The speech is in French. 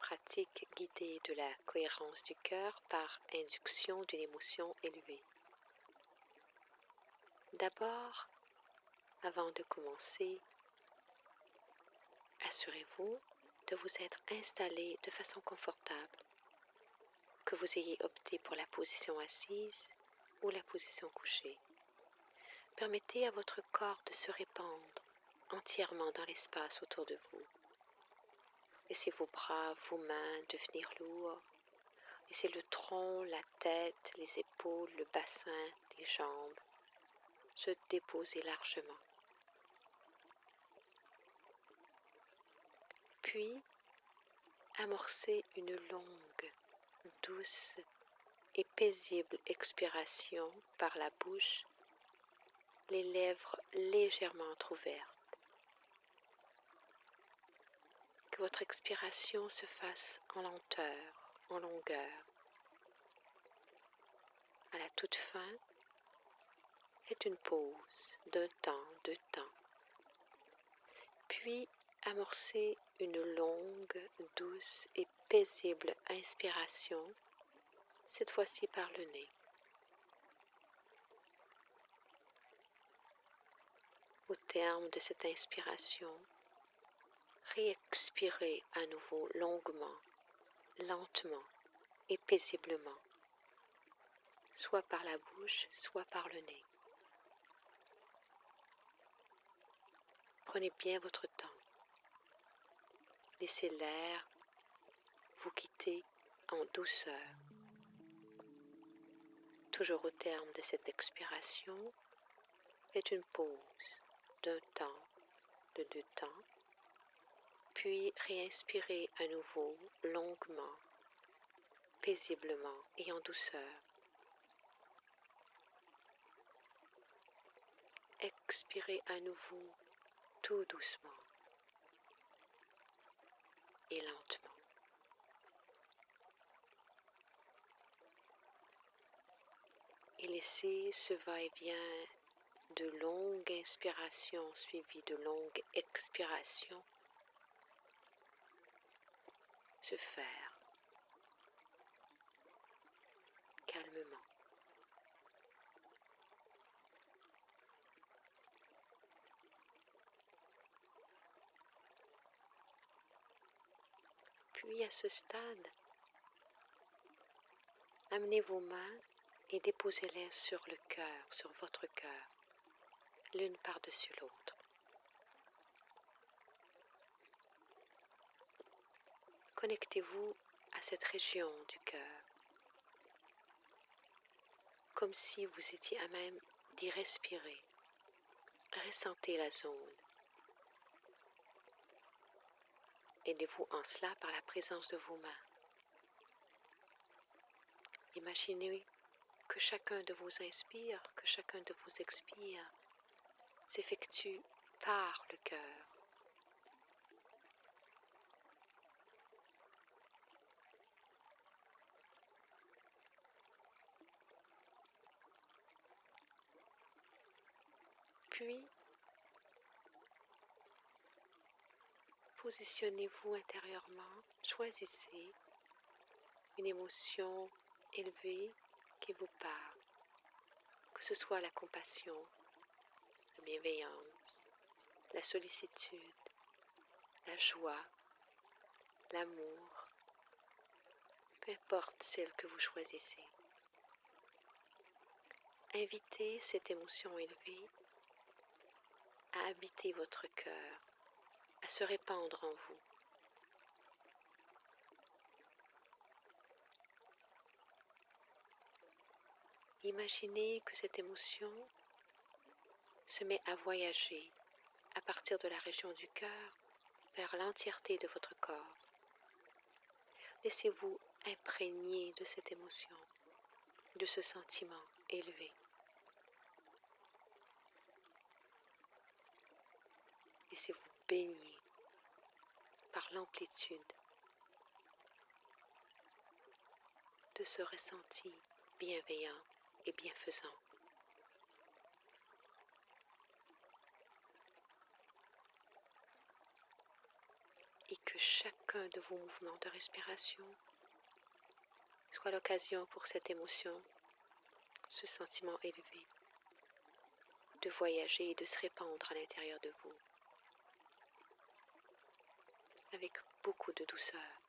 pratique guidée de la cohérence du cœur par induction d'une émotion élevée. D'abord, avant de commencer, assurez-vous de vous être installé de façon confortable, que vous ayez opté pour la position assise ou la position couchée. Permettez à votre corps de se répandre entièrement dans l'espace autour de vous. Laissez vos bras, vos mains devenir lourds. Laissez le tronc, la tête, les épaules, le bassin, les jambes se déposer largement. Puis, amorcez une longue, douce et paisible expiration par la bouche, les lèvres légèrement entrouvertes. Que votre expiration se fasse en lenteur, en longueur. À la toute fin, faites une pause d'un temps, deux temps. Puis, amorcez une longue, douce et paisible inspiration, cette fois-ci par le nez. Au terme de cette inspiration, réexpirez à nouveau longuement, lentement et paisiblement, soit par la bouche, soit par le nez. Prenez bien votre temps. Laissez l'air vous quitter en douceur. Toujours au terme de cette expiration, faites une pause d'un temps, de deux temps, puis réinspirez à nouveau longuement, paisiblement et en douceur. Expirez à nouveau tout doucement et lentement. Et laissez ce va-et-vient de longues inspirations suivies de longues expirations se faire calmement. Puis à ce stade, amenez vos mains et déposez-les sur le cœur, sur votre cœur, l'une par-dessus l'autre. Connectez-vous à cette région du cœur, comme si vous étiez à même d'y respirer. Ressentez la zone. Aidez-vous en cela par la présence de vos mains. Imaginez que chacun de vos inspires, que chacun de vos expires s'effectue par le cœur. Puis, positionnez-vous intérieurement, choisissez une émotion élevée qui vous parle, que ce soit la compassion, la bienveillance, la sollicitude, la joie, l'amour, peu importe celle que vous choisissez. Invitez cette émotion élevée à habiter votre cœur, à se répandre en vous. Imaginez que cette émotion se met à voyager à partir de la région du cœur vers l'entièreté de votre corps. Laissez-vous imprégner de cette émotion, de ce sentiment élevé. Laissez-vous baigner par l'amplitude de ce ressenti bienveillant et bienfaisant. et que chacun de vos mouvements de respiration soit l'occasion pour cette émotion, ce sentiment élevé, de voyager et de se répandre à l'intérieur de vous avec beaucoup de douceur.